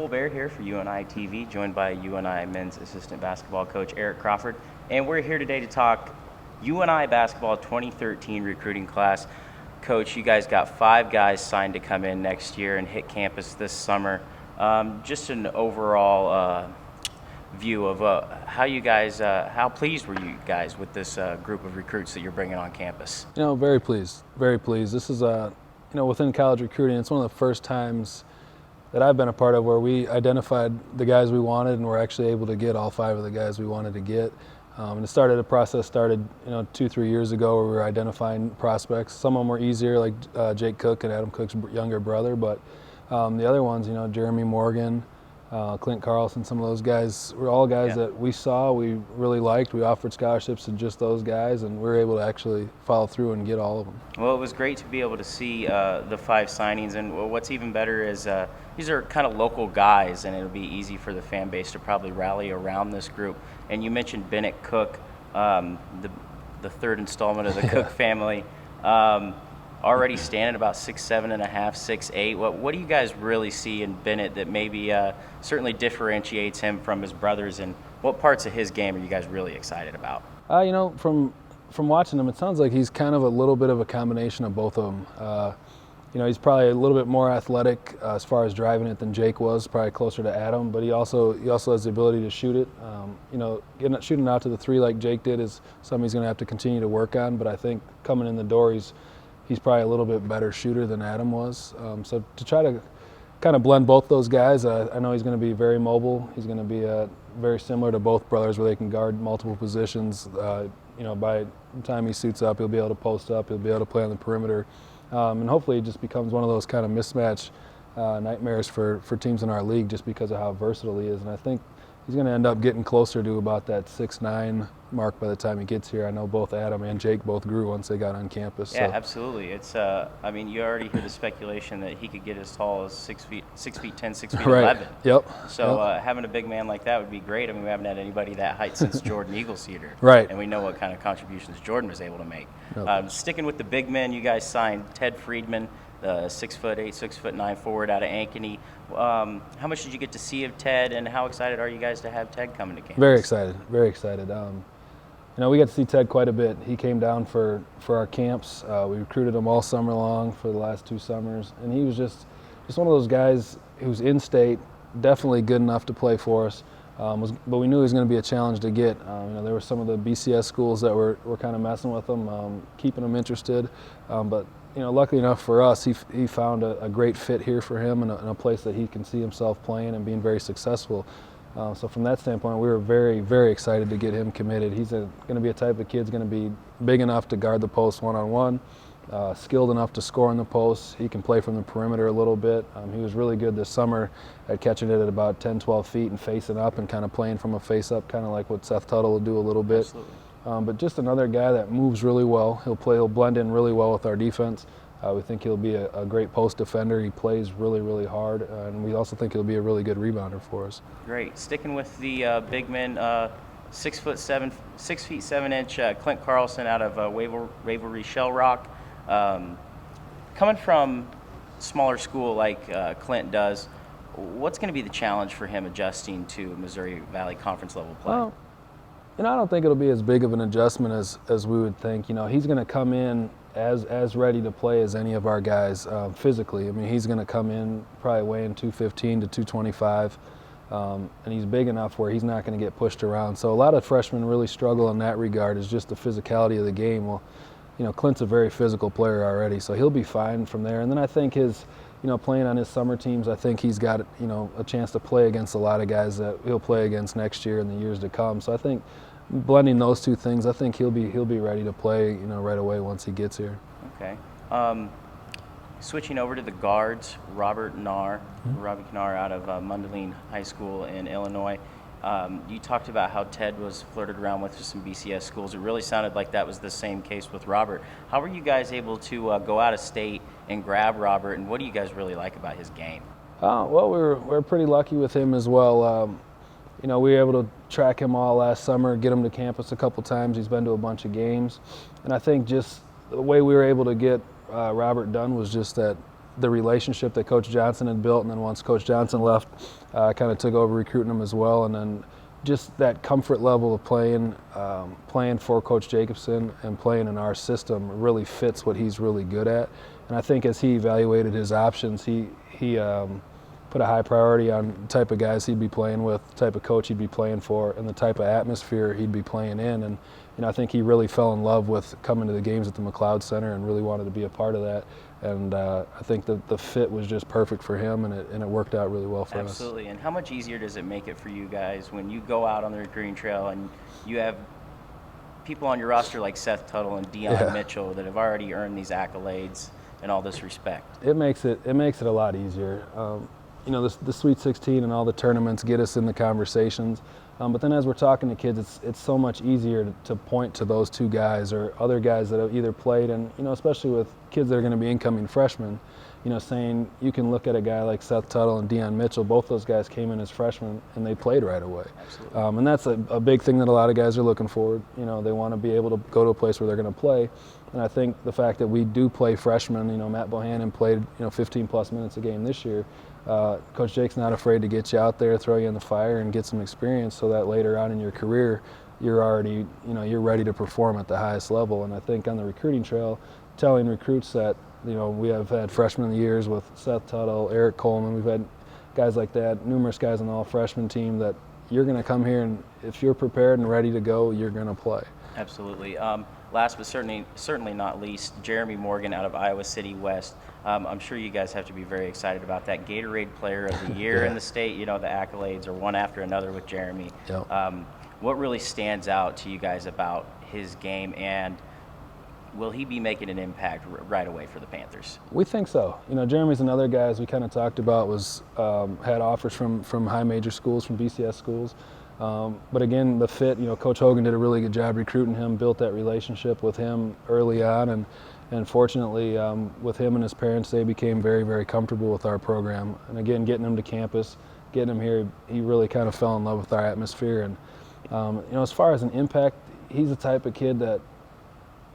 Bair here for UNI-TV, joined by UNI men's assistant basketball coach Erik Crawford, and we're here today to talk UNI basketball 2013 recruiting class. Coach, you guys got 5 guys signed to come in next year and hit campus this summer. Just an overall view of how pleased were you guys with this group of recruits that you're bringing on campus? Very pleased, very pleased. This is within college recruiting, it's one of the first times that I've been a part of where we identified the guys we wanted and we're actually able to get all 5 of the guys we wanted to get. And the process started 2-3 years ago where we were identifying prospects. Some of them were easier, like Jake Cook and Adam Cook's younger brother, but the other ones, Jeremy Morgan, Clint Carlson, some of those guys were all guys that we saw, we really liked. We offered scholarships to just those guys, and we were able to actually follow through and get all of them. Well, it was great to be able to see the 5 signings, and what's even better is these are kind of local guys, and it'll be easy for the fan base to probably rally around this group. And you mentioned Bennett Cook, the third installment of the Cook family. Already standing about 6'7.5", 6'8". What do you guys really see in Bennett that maybe certainly differentiates him from his brothers, and what parts of his game are you guys really excited about? From watching him, it sounds like he's kind of a little bit of a combination of both of them. He's probably a little bit more athletic as far as driving it than Jake was, probably closer to Adam, but he also has the ability to shoot it. Shooting out to the 3 like Jake did is something he's going to have to continue to work on, but I think coming in the door, he's probably a little bit better shooter than Adam was. So to try to kind of blend both those guys, I know he's going to be very mobile. He's going to be very similar to both brothers where they can guard multiple positions. By the time he suits up, he'll be able to post up, he'll be able to play on the perimeter. And hopefully it just becomes one of those kind of mismatch nightmares for teams in our league just because of how versatile he is. And I think he's going to end up getting closer to about that 6'9" mark by the time he gets here. I know both Adam and Jake both grew once they got on campus. Yeah, so. Absolutely. It's you already hear the speculation that he could get as tall as 6 feet 10, 6 feet right. 11. Yep. So having a big man like that would be great. We haven't had anybody that height since Jordan Eagle-Cedar. Right. And we know what kind of contributions Jordan was able to make. Yep. Sticking with the big men, you guys signed Ted Friedman, the 6'8", 6'9" forward out of Ankeny. How much did you get to see of Ted, and how excited are you guys to have Ted coming to campus? Very excited, very excited. We got to see Ted quite a bit. He came down for our camps. We recruited him all summer long for the last 2 summers, and he was just one of those guys who's in-state, definitely good enough to play for us. But we knew he was going to be a challenge to get. There were some of the BCS schools that were kind of messing with him, keeping him interested. But luckily enough for us, he found a great fit here for him and a place that he can see himself playing and being very successful. So from that standpoint, we were very, very excited to get him committed. He's going to be a type of kid that's going to be big enough to guard the post one-on-one, skilled enough to score in the post. He can play from the perimeter a little bit. He was really good this summer at catching it at about 10, 12 feet and facing up and kind of playing from a face-up, kind of like what Seth Tuttle will do a little bit. Absolutely. But just another guy that moves really well. He'll blend in really well with our defense. We think he'll be a great post defender. He plays really, really hard, and we also think he'll be a really good rebounder for us. Great. Sticking with the big men, 6'7", 6 feet 7 inch Clint Carlson out of Waverly Shell Rock. Coming from a smaller school like Clint does, what's going to be the challenge for him adjusting to Missouri Valley Conference level play? Well, I don't think it'll be as big of an adjustment as we would think. He's going to come in as ready to play as any of our guys physically. He's going to come in probably weighing 215 to 225, and he's big enough where he's not going to get pushed around. So a lot of freshmen really struggle in that regard, is just the physicality of the game. Well, Clint's a very physical player already, so he'll be fine from there. And then I think his, playing on his summer teams, I think he's got, a chance to play against a lot of guys that he'll play against next year and the years to come. So I think blending those 2 things, I think he'll be ready to play, right away once he gets here. Okay. Switching over to the guards, Robbie Knar out of Mundelein High School in Illinois. You talked about how Ted was flirted around with some BCS schools. It really sounded like that was the same case with Robert. How were you guys able to go out of state and grab Robert, and what do you guys really like about his game? Well, we're pretty lucky with him as well. We were able to track him all last summer, get him to campus a couple times. He's been to a bunch of games. And I think just the way we were able to get Robert Dunn was just that the relationship that Coach Johnson had built, and then once Coach Johnson left, I kind of took over recruiting him as well, and then just that comfort level of playing for Coach Jacobson and playing in our system really fits what he's really good at. And I think as he evaluated his options, he put a high priority on the type of guys he'd be playing with, the type of coach he'd be playing for, and the type of atmosphere he'd be playing in. And I think he really fell in love with coming to the games at the McLeod Center and really wanted to be a part of that. And I think the fit was just perfect for him, and it worked out really well for us. Absolutely. And how much easier does it make it for you guys when you go out on the recruiting trail and you have people on your roster like Seth Tuttle and Deion Mitchell that have already earned these accolades and all this respect? It makes it a lot easier. The Sweet 16 and all the tournaments get us in the conversations. But then as we're talking to kids, it's so much easier to point to those two guys or other guys that have either played, and especially with kids that are going to be incoming freshmen, saying you can look at a guy like Seth Tuttle and Deion Mitchell. Both those guys came in as freshmen and they played right away. Absolutely. And that's a big thing that a lot of guys are looking for. They want to be able to go to a place where they're going to play. And I think the fact that we do play freshmen, Matt Bohannon played 15 plus minutes a game this year. Coach Jake's not afraid to get you out there, throw you in the fire, and get some experience so that later on in your career, you're already, you're ready to perform at the highest level. And I think on the recruiting trail, telling recruits that, we have had freshman years with Seth Tuttle, Eric Coleman, we've had guys like that, numerous guys on the all-freshman team, that you're going to come here and if you're prepared and ready to go, you're going to play. Absolutely. Last but certainly not least, Jeremy Morgan out of Iowa City West. I'm sure you guys have to be very excited about that. Gatorade Player of the Year in the state. The accolades are one after another with Jeremy. Yep. What really stands out to you guys about his game, and will he be making an impact right away for the Panthers? We think so. Jeremy's another guy, as we kind of talked about, was had offers from high major schools, from BCS schools. But again, the fit, Coach Hogan did a really good job recruiting him, built that relationship with him early on, and fortunately with him and his parents, they became very, very comfortable with our program. And again, getting him to campus, getting him here, he really kind of fell in love with our atmosphere. And as far as an impact, he's the type of kid that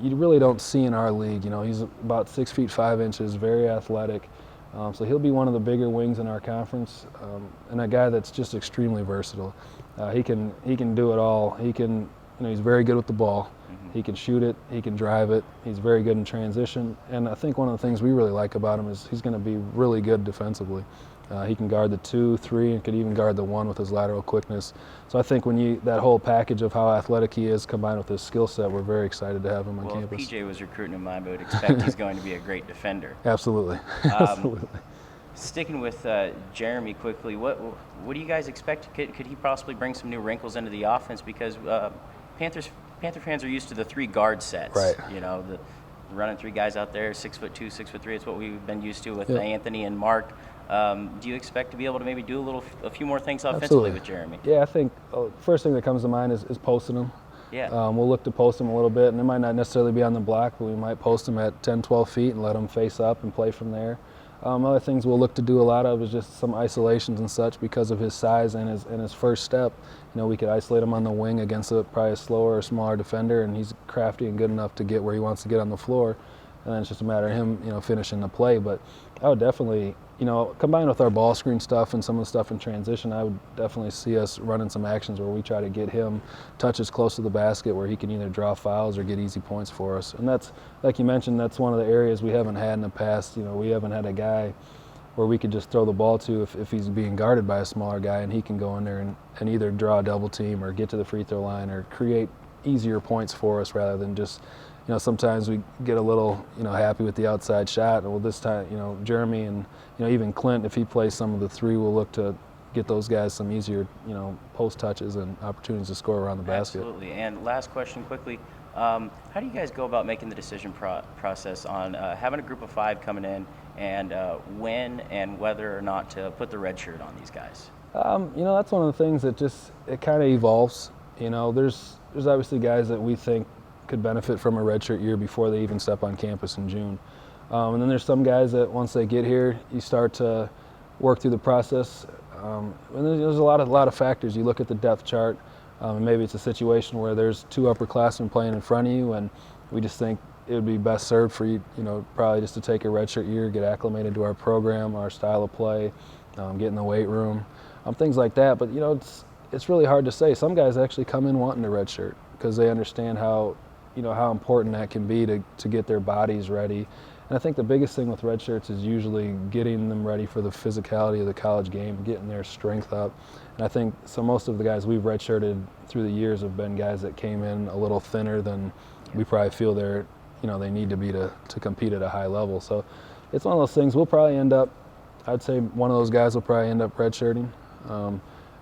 you really don't see in our league. He's about 6 feet 5 inches, very athletic. So he'll be one of the bigger wings in our conference, and a guy that's just extremely versatile. He can do it all. He's very good with the ball. He can shoot it. He can drive it. He's very good in transition. And I think one of the things we really like about him is he's going to be really good defensively. He can guard the 2, 3, and could even guard the 1 with his lateral quickness. So I think that whole package of how athletic he is combined with his skill set, we're very excited to have him on campus. If PJ was recruiting him, I would expect he's going to be a great defender. Absolutely. Absolutely. Sticking with Jeremy quickly, what do you guys expect? Could he possibly bring some new wrinkles into the offense? Because Panther fans are used to the 3 guard sets. Right. The running 3 guys out there, 6'2", 6'3". It's what we've been used to with Anthony and Mark. Do you expect to be able to maybe do a few more things offensively with Jeremy? Yeah, I think first thing that comes to mind is posting him. Yeah. We'll look to post him a little bit, and it might not necessarily be on the block, but we might post him at 10, 12 feet and let him face up and play from there. Other things we'll look to do a lot of is just some isolations and such because of his size and his first step. We could isolate him on the wing against probably a slower or smaller defender, and he's crafty and good enough to get where he wants to get on the floor. And then it's just a matter of him, finishing the play. But I would definitely, combined with our ball screen stuff and some of the stuff in transition, I would definitely see us running some actions where we try to get him touches close to the basket where he can either draw fouls or get easy points for us. And that's, like you mentioned, that's one of the areas we haven't had in the past. We haven't had a guy where we could just throw the ball to if he's being guarded by a smaller guy, and he can go in there and either draw a double team or get to the free throw line or create easier points for us rather than just, sometimes we get a little, happy with the outside shot. Well, this time, Jeremy and, even Clint, if he plays some of the 3, we'll look to get those guys some easier, post touches and opportunities to score around the basket. Absolutely. And last question quickly, how do you guys go about making the decision process on having a group of 5 coming in and when and whether or not to put the red shirt on these guys? That's one of the things that it kind of evolves. There's obviously guys that we think could benefit from a redshirt year before they even step on campus in June. And then there's some guys that once they get here, you start to work through the process. And there's a lot of factors. You look at the depth chart, and maybe it's a situation where there's 2 upperclassmen playing in front of you, and we just think it would be best served for you, probably just to take a redshirt year, get acclimated to our program, our style of play, get in the weight room, things like that. But it's really hard to say. Some guys actually come in wanting a redshirt because they understand how important that can be to get their bodies ready. And I think the biggest thing with redshirts is usually getting them ready for the physicality of the college game, getting their strength up. And I think most of the guys we've redshirted through the years have been guys that came in a little thinner than we probably feel they need to be to compete at a high level. So it's one of those things. We'll probably end up, I'd say one of those guys will probably end up redshirting.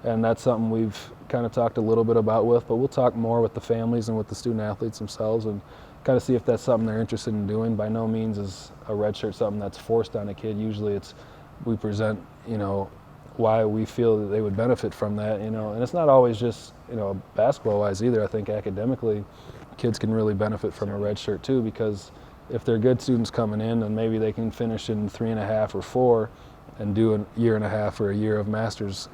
And that's something we've kind of talked a little bit about but we'll talk more with the families and with the student athletes themselves and kind of see if that's something they're interested in doing. By no means is a redshirt something that's forced on a kid. Usually we present, why we feel that they would benefit from that, and it's not always just, basketball-wise either. I think academically, kids can really benefit from a redshirt too, because if they're good students coming in, then maybe they can finish in 3.5 or 4 and do a year and a half or a year of masters,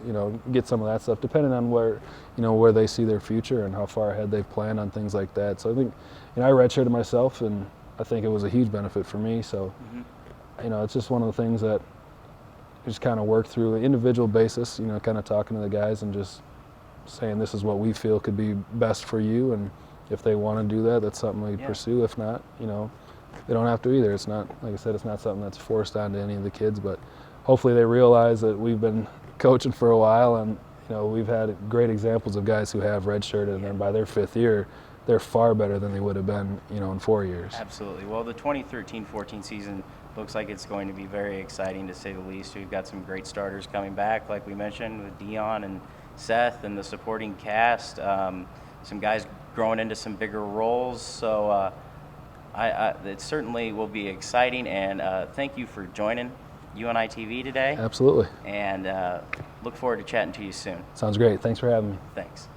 get some of that stuff, depending on where they see their future and how far ahead they've planned on things like that. So I think, I redshirted myself, and I think it was a huge benefit for me. So, it's just one of the things that just kind of work through an individual basis, kind of talking to the guys and just saying this is what we feel could be best for you, and if they want to do that, that's something we pursue. If not, they don't have to either. It's not, like I said, it's not something that's forced onto any of the kids, but hopefully they realize that we've been coaching for a while, and we've had great examples of guys who have redshirted, and then by their 5th year, they're far better than they would have been, in 4 years. Absolutely. Well, the 2013-14 season looks like it's going to be very exciting, to say the least. We've got some great starters coming back, like we mentioned, with Dion and Seth and the supporting cast. Some guys growing into some bigger roles. So it certainly will be exciting. And thank you for joining UNI-TV today. Absolutely. And look forward to chatting to you soon. Sounds great. Thanks for having me. Thanks.